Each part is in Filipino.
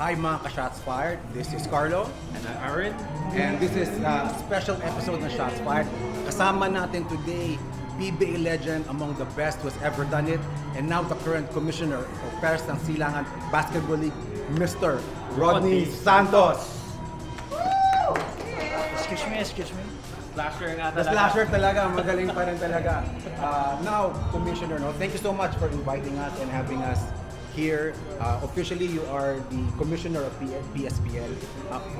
Hi mga ka-Shots Fired, this is Carlo. And I'm Aaron. And this is a special episode ng Shots Fired. Kasama natin today, PBA legend, among the best who has ever done it, and now the current commissioner of Paris ng Silangan Basketball League, Mr. Rodney Santos. Excuse me. Slasher nga The talaga. slasher talaga, magaling pa rin talaga. Now, Commissioner, thank you so much for inviting us and having us here. Officially, you are the Commissioner of PSBL.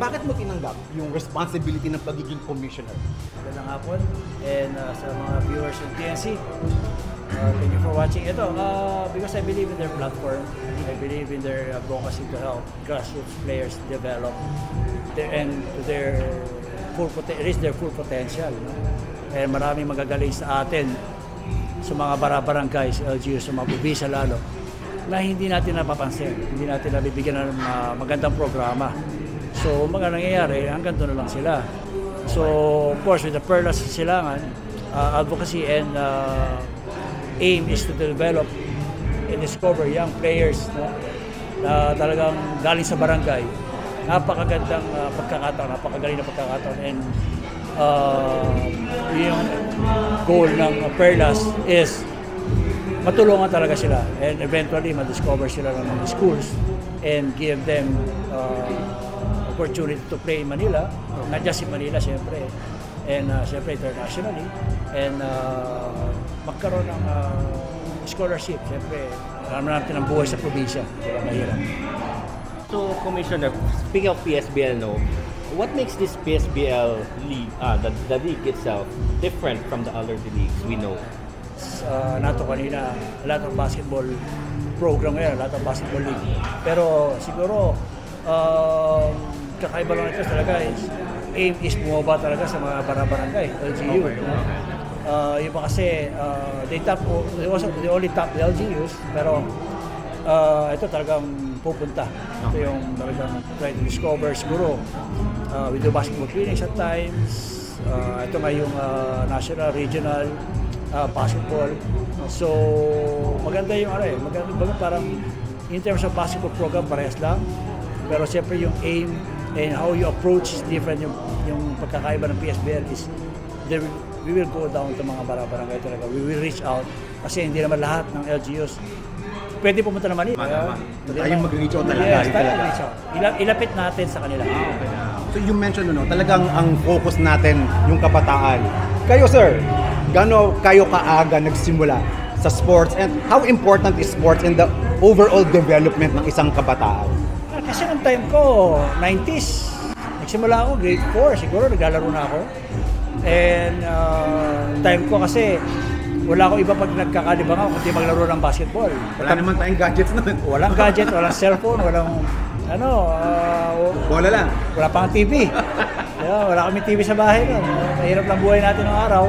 Bakit mo tinanggap yung responsibility ng pagiging Commissioner? Magandang hapon. And sa mga viewers ng TNC, thank you for watching. Ito, because I believe in their platform. I believe in their advocacy to help grassroots players develop and reach their full potential. No? And maraming magagaling sa atin, sa mga barabarangay, sa LGU, sa mga bubisa lalo, na hindi natin napapansin, hindi natin nabibigyan ng magandang programa. So, mga nangyayari, hanggang doon na lang sila. So, of course, with the Perlas Silangan, advocacy and aim is to develop and discover young players na talagang galing sa barangay. Napakagandang pagkakataon, napakagaling na pagkakataon. And yung goal ng Perlas is matulungan talaga sila and eventually ma-discover sila ng mga schools and give them opportunity to play in Manila, not just in Manila siyempre, and siyempre internationally, and magkaroon ng scholarship, siyempre alam natin ang buhay sa probinsya, diba, mahirap. So, Commissioner, speaking of PSBL, what makes this PSBL league, the league itself, different from the other leagues we know? Nato kanina, lahat ng basketball program ngayon, lahat ng basketball league. Pero siguro, kakaiba lang ito talaga is, aim is bumaba talaga sa mga barangay, LGU. Yung iba kasi, they only top the LGUs, pero ito talagang pupunta. Ito yung talagang try to discover siguro. We do basketball clinics at times. Ito nga yung national, regional, basketball. So, maganda yung maganda parang in terms of basketball program, parehas lang. Pero siyempre yung aim and how you approach is different. Yung pagkakaiba ng PSBL is we will go down to mga barangay talaga. We will reach out kasi hindi naman lahat ng LGUs pwede pumunta naman ito. Tayong mag-reach out talaga. Yes, tayo mag-reach out. Ilapit natin sa kanila. So you mentioned, talagang ang focus natin yung kabataan. Kayo, sir, gaano kayo kaaga nagsimula sa sports and how important is sports in the overall development ng isang kabataan? Kasi nung time ko, 90s, nagsimula ako, grade 4, siguro naglalaro na ako. And time ko kasi, wala akong iba pag nagkakalibang ako kundi maglaro ng basketball. Wala naman tayong gadgets naman. Walang gadget, walang cellphone, walang bola lang. Wala pang TV. Wala kami TV sa bahay nun. Mahirap lang buhay natin ng araw.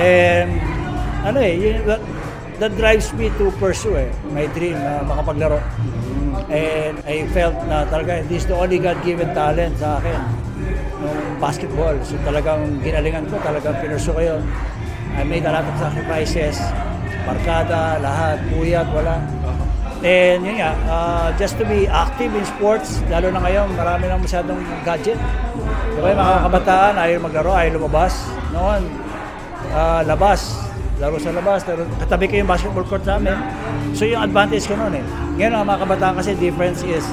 And that drives me to pursue my dream na makapaglaro. And I felt na talaga this is the only God-given talent sa akin ng basketball. So talagang ginalingan ko, talagang pinursu ko yun. I made a lot of sacrifices, barkada, lahat, puyat, wala. And yun nga, just to be active in sports, lalo na ngayon, marami nang masyadong gadget. Diba yung mga kabataan, ayaw maglaro, ayaw lumabas. Noon, labas, laro sa labas, katabi ko yung basketball court namin. So yung advantage ko noon Ngayon, ang mga kabataan kasi difference is,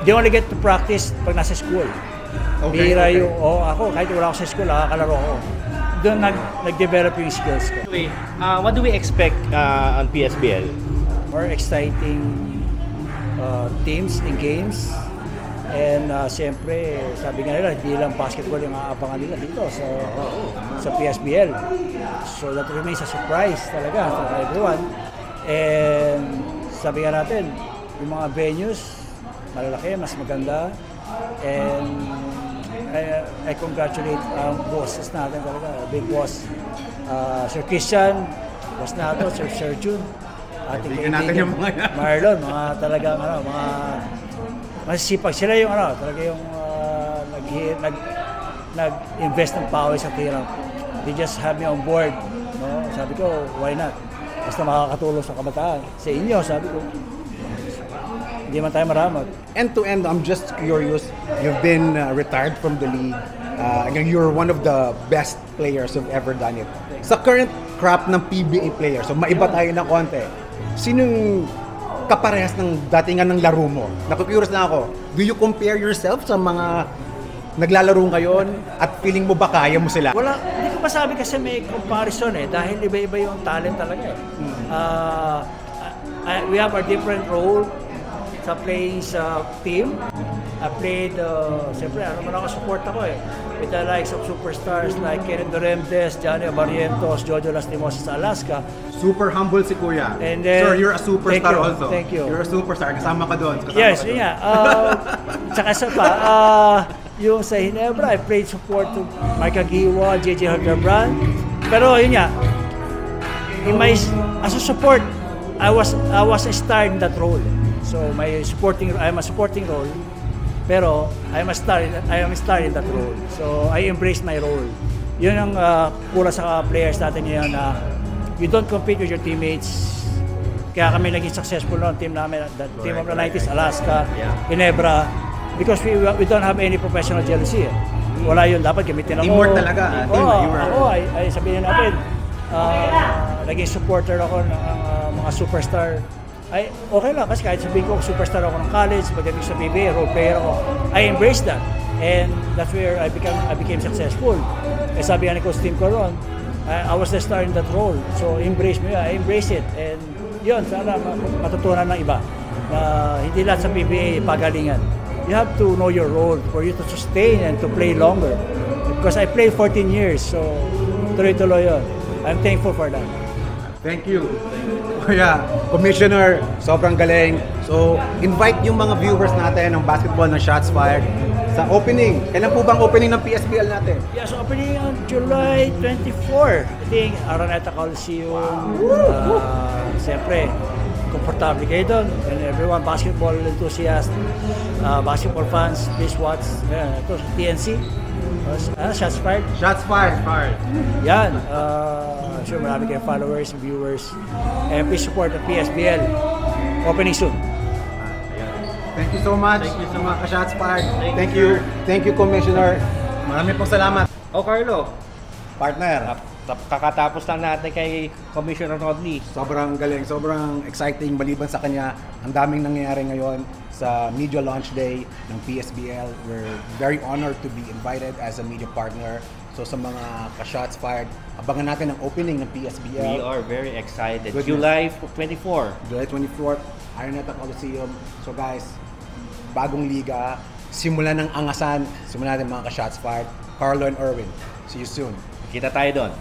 they only get to practice pag nasa school. Bihira yung, ako, kahit wala ako sa school, nakakalaro ako. Doon nag-develop yung skills ko. Anyway, what do we expect on PSBL? More exciting teams and games. And siyempre, sabi nga nila, hindi lang basketball yung aabangan nila dito sa PSBL. So that remains a surprise talaga for everyone. And sabi nga natin, yung mga venues, malalaki, mas maganda. And I congratulate bosses natin talaga, big boss. Sir Christian, boss nato, Sir June, ating kaibigan, Marlon, mga talagang mga masisipag sila yung talaga yung nag-invest ng pawis sa tirang. They just have me on board. Sabi ko, why not? Basta makakatulong sa kabataan. Sa inyo, sabi ko. Hindi man tayo maramot. End to end, I'm just curious. You've been retired from the league. You're one of the best players who've ever done it. Sa current crop ng PBA players, so maiba tayo ng konti. Sinong kaparehas ng datingan ng laro mo? Naku-curious na ako. Do you compare yourself sa mga naglalaro ngayon at feeling mo ba kaya mo sila? Wala, hindi ko masabi kasi may comparison dahil iba-iba yung talent talaga we have a different role sa playing sa team. I played, siyempre, support ako with the likes of superstars like Kenneth Doremdes, Johnny Barrientos, Jojo Lastimos sa Alaska. Super humble si Kuya. And then, Sir, you're a superstar also. Thank you. You're a superstar. Kasama ka doon. Yes, yun nga. Tsaka sa pa, yung sa Ginebra, I played support to Mike Aguiwa, JJ Hildebrand. Pero yun nga, as a support, I was a star in that role. So I'm a supporting role, pero I'm a star in that role. So I embraced my role. Yun ang kulang sa players natin ngayon na you don't compete with your teammates. Kaya kami naging successful noon, team namin, the team of the 90s, Alaska, Ginebra, because we don't have any professional jealousy. Wala yun, dapat gamitin ako. Teamwork talaga. Ay sabihin natin, naging supporter ako ng mga superstar. Ay, okay lang kasi kahit sabihin ko superstar ako ng college, pagdating sa PBA, role player ako, I embraced that. And that's where I became successful. Eh sabi nga ni Coach Tim Coron, I was the star in that role. So embrace mo yun, I embrace it. And yun, sana matutunan ng iba na hindi lahat sa PBA pagalingan. You have to know your role for you to sustain and to play longer. Because I played 14 years, so tuloy-tuloy yun. I'm thankful for that. Thank you. Kuya, Commissioner, sobrang galing. So, invite yung mga viewers natin ng basketball ng Shots Fired sa opening. Kailan po bang opening ng PSBL natin? Yes, opening on July 24. I think Araneta Coliseum. Siyempre, komportable kayo doon. And everyone, basketball enthusiasts, basketball fans, please watch. Ito, TNC. Shots Fired. Shots Fired. Yan. Sure, marami kayong followers, viewers. And please support the PSBL. Opening soon. Thank you so much. Thank you so much. Shots Fired. Thank you. Thank you, Commissioner. Marami pong salamat. Carlo, Partner. kakatapos lang natin kay Commissioner Rodney. Sobrang galing, sobrang exciting. Maliban sa kanya, ang daming nangyayari ngayon sa media launch day ng PSBL. We're very honored to be invited as a media partner. So sa mga ka-Shots Fired, abangan natin ang opening ng PSBL. We are very excited. Goodness. July 24. July 24th, Araneta Coliseum. So guys, bagong liga, simulan ng angasan. Simulan natin mga ka-Shots Fired. Carlo and Erwin, see you soon. Kita tayo doon.